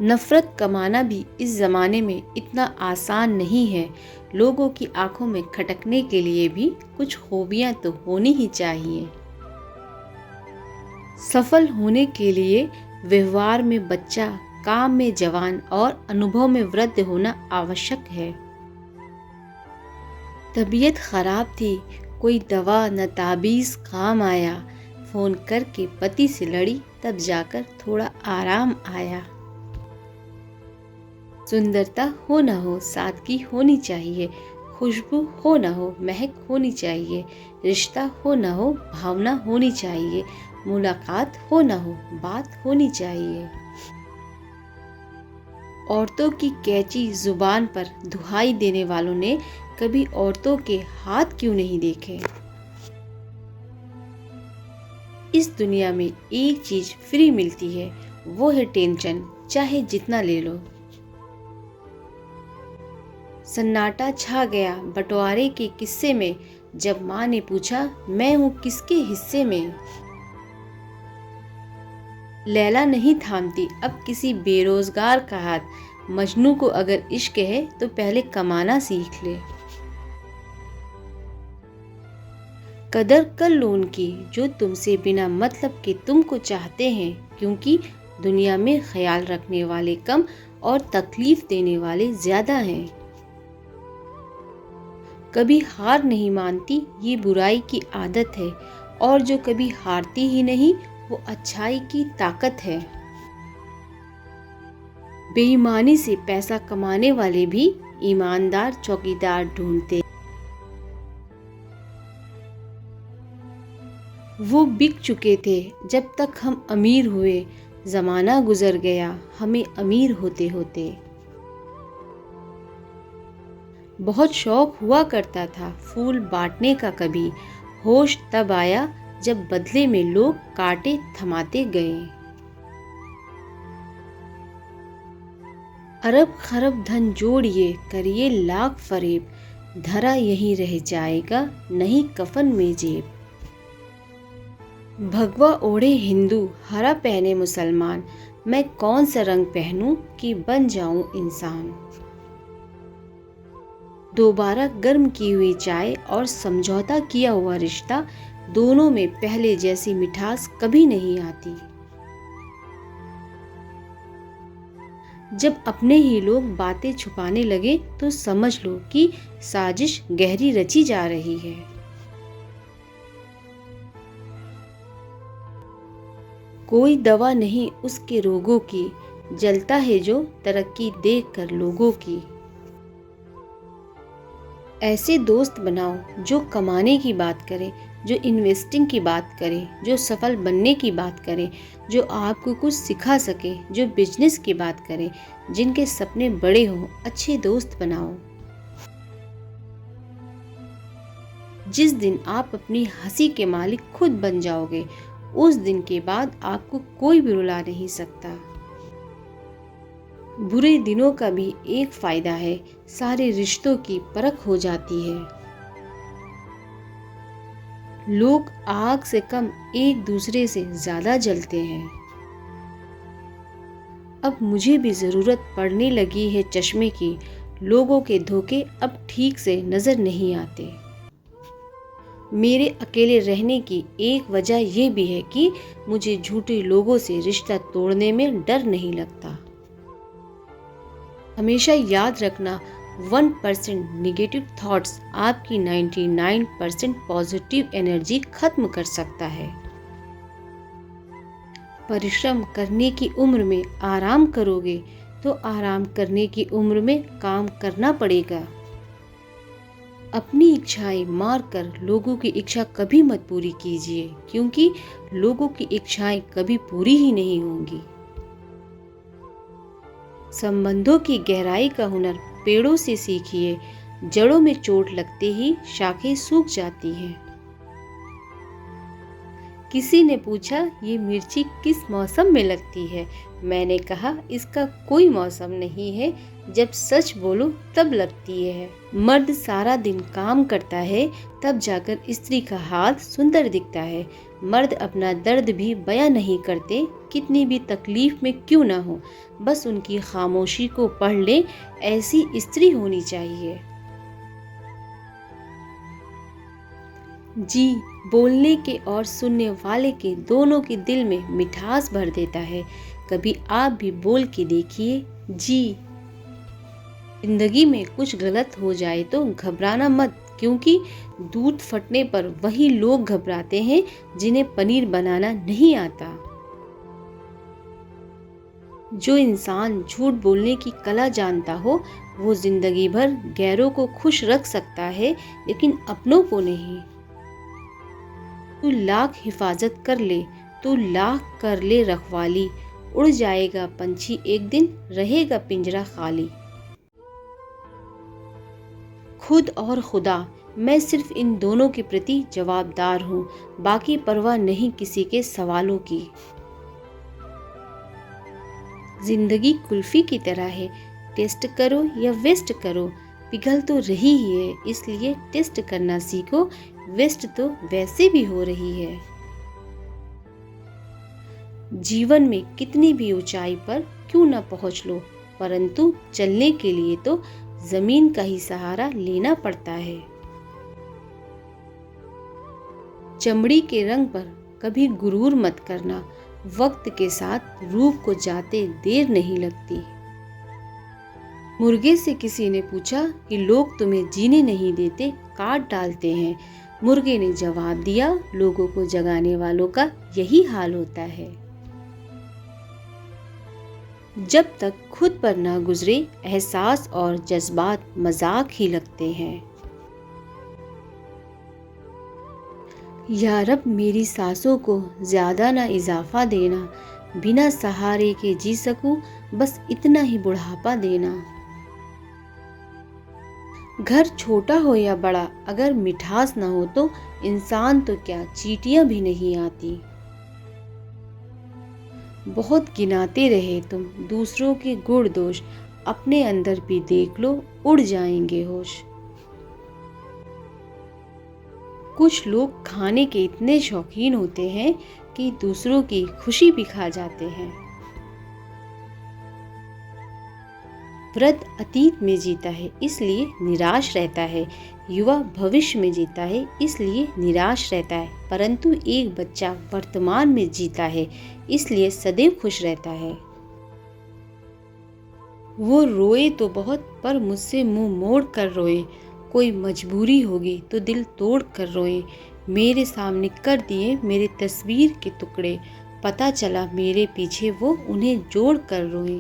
नफरत कमाना भी इस ज़माने में इतना आसान नहीं है। लोगों की आंखों में खटकने के लिए भी कुछ खूबियाँ तो होनी ही चाहिए। सफल होने के लिए व्यवहार में बच्चा, काम में जवान और अनुभव में वृद्ध होना आवश्यक है। तबीयत खराब थी, कोई दवा न ताबीज़ काम आया। फ़ोन करके पति से लड़ी, तब जाकर थोड़ा आराम आया। सुंदरता हो न हो, सादगी होनी चाहिए। खुशबू हो न हो, महक होनी चाहिए। रिश्ता हो न हो, भावना होनी चाहिए। मुलाकात हो न हो, बात होनी चाहिए। औरतों की कैची जुबान पर दुहाई देने वालों ने कभी औरतों के हाथ क्यों नहीं देखे? इस दुनिया में एक चीज फ्री मिलती है, वो है टेंशन, चाहे जितना ले लो। सन्नाटा छा गया बंटवारे के किस्से में, जब माँ ने पूछा मैं हूँ किसके हिस्से में। लैला नहीं थामती अब किसी बेरोजगार का हाथ, मजनू को अगर इश्क है तो पहले कमाना सीख ले। कदर कर लो उनकी जो तुमसे बिना मतलब के तुमको चाहते हैं, क्योंकि दुनिया में ख्याल रखने वाले कम और तकलीफ देने वाले ज्यादा हैं। कभी हार नहीं मानती ये बुराई की आदत है, और जो कभी हारती ही नहीं वो अच्छाई की ताकत है। बेईमानी से पैसा कमाने वाले भी ईमानदार चौकीदार ढूंढते। वो बिक चुके थे जब तक हम अमीर हुए, जमाना गुजर गया हमें अमीर होते होते। बहुत शौक हुआ करता था फूल बांटने का, कभी होश तब आया जब बदले में लोग कांटे थमाते गए। अरब खरब धन जोड़िए करिए लाख फरेब, धरा यहीं रह जाएगा नहीं कफन में जेब। भगवा ओढ़े हिंदू हरा पहने मुसलमान, मैं कौन सा रंग पहनूं कि बन जाऊं इंसान। दोबारा गर्म की हुई चाय और समझौता किया हुआ रिश्ता, दोनों में पहले जैसी मिठास कभी नहीं आती। जब अपने ही लोग बातें छुपाने लगे तो समझ लो कि साजिश गहरी रची जा रही है। कोई दवा नहीं उसके रोगों की, जलता है जो तरक्की देख कर लोगों की। ऐसे दोस्त बनाओ जो कमाने की बात करें, जो इन्वेस्टिंग की बात करें, जो सफल बनने की बात करें, जो आपको कुछ सिखा सके, जो बिजनेस की बात करें, जिनके सपने बड़े हों। अच्छे दोस्त बनाओ। जिस दिन आप अपनी हंसी के मालिक खुद बन जाओगे, उस दिन के बाद आपको कोई भी रुला नहीं सकता। बुरे दिनों का भी एक फायदा है, सारे रिश्तों की परख हो जाती है। लोग आग से कम एक दूसरे से ज्यादा जलते हैं। अब मुझे भी जरूरत पड़ने लगी है चश्मे की, लोगों के धोखे अब ठीक से नजर नहीं आते। मेरे अकेले रहने की एक वजह यह भी है कि मुझे झूठे लोगों से रिश्ता तोड़ने में डर नहीं लगता। हमेशा याद रखना, 1% निगेटिव थॉट्स आपकी 99% पॉजिटिव एनर्जी खत्म कर सकता है। परिश्रम करने की उम्र में आराम करोगे तो आराम करने की उम्र में काम करना पड़ेगा। अपनी इच्छाएं मार कर लोगों की इच्छा कभी मत पूरी कीजिए, क्योंकि लोगों की इच्छाएं कभी पूरी ही नहीं होंगी। संबंधों की गहराई का हुनर पेड़ों से सीखिए, जड़ों में चोट लगते ही शाखें सूख जाती हैं। किसी ने पूछा ये मिर्ची किस मौसम में लगती है, मैंने कहा इसका कोई मौसम नहीं है, जब सच बोलो तब लगती है। मर्द सारा दिन काम करता है तब जाकर स्त्री का हाथ सुंदर दिखता है, मर्द अपना दर्द भी बयां नहीं करते, कितनी भी तकलीफ में क्यों ना हो, बस उनकी खामोशी को पढ़ ले, ऐसी स्त्री होनी चाहिए। जी बोलने के और सुनने वाले के दोनों के दिल में मिठास भर देता है। कभी आप भी बोल के देखिए जी। जिंदगी में कुछ गलत हो जाए तो घबराना मत, क्योंकि दूध फटने पर वही लोग घबराते हैं जिन्हें पनीर बनाना नहीं आता। जो इंसान झूठ बोलने की कला जानता हो, वो जिंदगी भर गैरों को खुश रख सकता है, लेकिन अपनों को नहीं। तू लाख हिफाजत कर ले, तू लाख कर ले रखवाली, उड़ जाएगा पंछी एक दिन, रहेगा पिंजरा खाली। खुद और खुदा, मैं सिर्फ इन दोनों के प्रति जवाबदार हूँ, बाकी परवाह नहीं किसी के सवालों की। जिंदगी कुल्फी की तरह है, टेस्ट करो या वेस्ट करो, पिघल तो रही ही है, इसलिए टेस्ट करना सीखो, वेस्ट तो वैसे भी हो रही है। जीवन में कितनी भी ऊंचाई पर क्यों न पहुंच लो, परंतु चलने के लिए तो जमीन का ही सहारा लेना पड़ता है। चमड़ी के रंग पर कभी गुरूर मत करना, वक्त के साथ रूप को जाते देर नहीं लगती। मुर्गे से किसी ने पूछा कि लोग तुम्हें जीने नहीं देते, काट डालते हैं। मुर्गे ने जवाब दिया, लोगों को जगाने वालों का यही हाल होता है। जब तक खुद पर ना गुजरे, एहसास और जज्बात मजाक ही लगते हैं। या रब मेरी सांसों को ज्यादा ना इजाफा देना, बिना सहारे के जी सकूं, बस इतना ही बुढ़ापा देना। घर छोटा हो या बड़ा, अगर मिठास ना हो तो इंसान तो क्या चींटियां भी नहीं आती। बहुत गिनाते रहे तुम दूसरों के गुण दोष, अपने अंदर भी देख लो, उड़ जाएंगे होश। कुछ लोग खाने के इतने शौकीन होते हैं कि दूसरों की खुशी भी खा जाते हैं। वृद्ध अतीत में जीता है, इसलिए निराश रहता है। युवा भविष्य में जीता है, इसलिए निराश रहता है। परंतु एक बच्चा वर्तमान में जीता है, इसलिए सदैव खुश रहता है। वो रोए तो बहुत, पर मुझसे मुंह मोड़ कर रोए। कोई मजबूरी होगी तो दिल तोड़ कर रोए। मेरे सामने कर दिए मेरे तस्वीर के टुकड़े, पता चला मेरे पीछे वो उन्हें जोड़ कर रोए।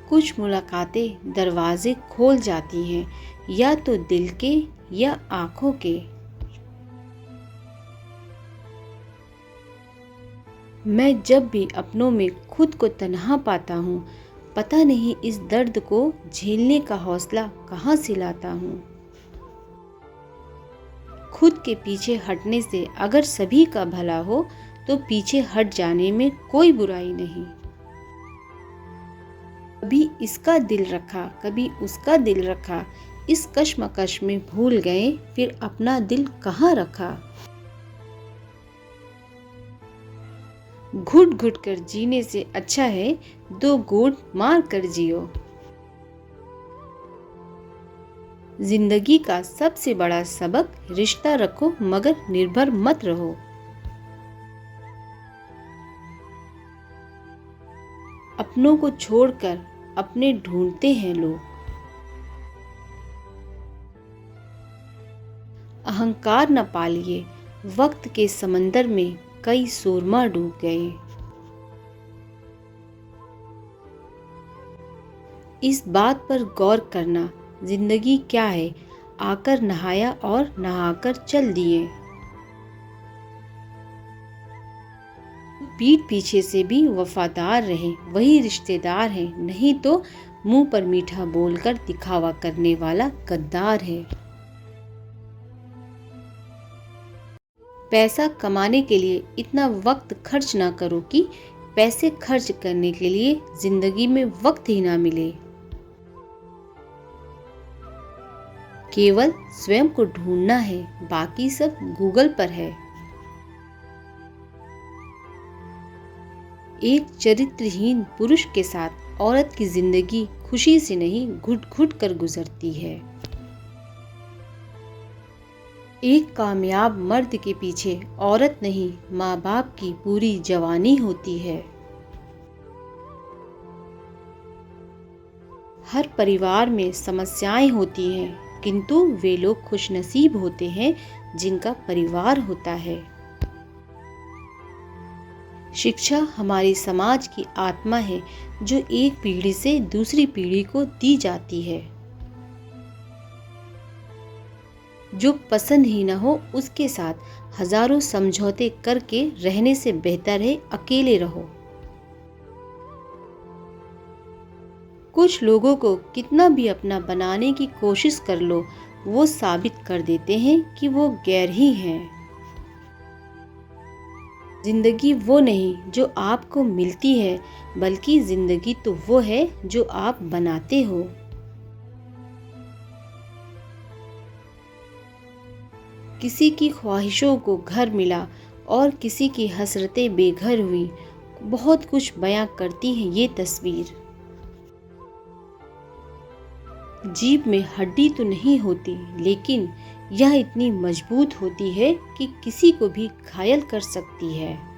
कुछ मुलाकातें दरवाजे खोल जाती हैं, या तो दिल के या आंखों के। मैं जब भी अपनों में खुद को तन्हा पाता हूँ, पता नहीं इस दर्द को झेलने का हौसला कहाँ से लाता हूँ। खुद के पीछे हटने से अगर सभी का भला हो, तो पीछे हट जाने में कोई बुराई नहीं। कभी इसका दिल रखा, कभी उसका दिल रखा, इस कश्मकश में भूल गए, फिर अपना दिल कहाँ रखा। घुट घुट कर जीने से अच्छा है दो घूंट मार कर जियो। जिंदगी का सबसे बड़ा सबक, रिश्ता रखो मगर निर्भर मत रहो। अपनों को छोड़कर अपने ढूंढते हैं लोग। अहंकार न पालिए, वक्त के समंदर में कई सूरमा डूब गए। इस बात पर गौर करना, जिंदगी क्या है, आकर नहाया और नहाकर चल दिए। पीठ पीछे से भी वफादार रहे, वही रिश्तेदार है, नहीं तो मुंह पर मीठा बोलकर दिखावा करने वाला गद्दार है। पैसा कमाने के लिए इतना वक्त खर्च ना करो कि पैसे खर्च करने के लिए जिंदगी में वक्त ही ना मिले। केवल स्वयं को ढूंढना है, बाकी सब गूगल पर है। एक चरित्रहीन पुरुष के साथ औरत की जिंदगी खुशी से नहीं घुट घुट कर गुजरती है। एक कामयाब मर्द के पीछे औरत नहीं, माँ बाप की पूरी जवानी होती है। हर परिवार में समस्याएं होती हैं, किंतु वे लोग खुशनसीब होते हैं जिनका परिवार होता है। शिक्षा हमारी समाज की आत्मा है, जो एक पीढ़ी से दूसरी पीढ़ी को दी जाती है। जो पसंद ही न हो उसके साथ हजारों समझौते करके रहने से बेहतर है अकेले रहो। कुछ लोगों को कितना भी अपना बनाने की कोशिश कर लो, वो साबित कर देते हैं कि वो गैर ही हैं। जिंदगी वो नहीं जो आपको मिलती है, बल्कि जिंदगी तो वो है जो आप बनाते हो। किसी की ख्वाहिशों को घर मिला और किसी की हसरतें बेघर हुई। बहुत कुछ बयां करती है ये तस्वीर। जीभ में हड्डी तो नहीं होती, लेकिन यह इतनी मजबूत होती है कि किसी को भी घायल कर सकती है।